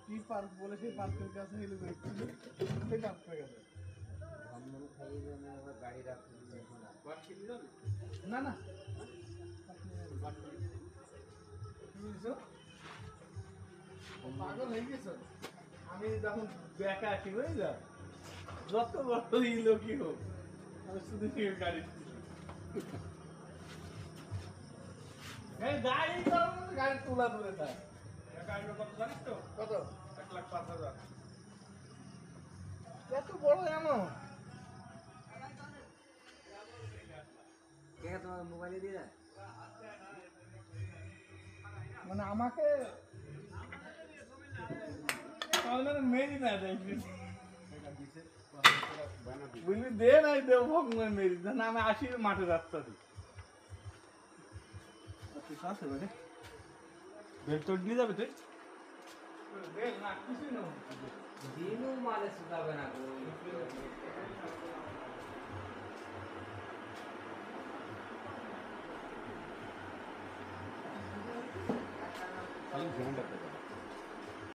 কি পার্ক বলে সেই পার্কের কাছে হেলিপ্যাড ছিল, সেই পার্ক হয়ে গেছে। না না পাগল হয়ে গেছ। আমি যখন বেকা আছি বুঝলা, যত বড় লোকই হোক আমি শুধু গাড়ি গাড়ি গাড়ি তোলা দূরে থাকে। কত জানিস তো? কত? 1,05,000। এত বড় জানো? কে তোমার মোবাইলে দিয়ে দেয়? মানে আমাকে মেরি না দেয় বুঝলি, দে নাই দেব ভগবান মেরি না, আমি আসি মাঠে রাস্তা দিই আছে মানে বেল তোর নিয়ে যাবে তুই বেল না কিছুই না দিনও মালে শুকাবে না গো। খালি জয়েন্ট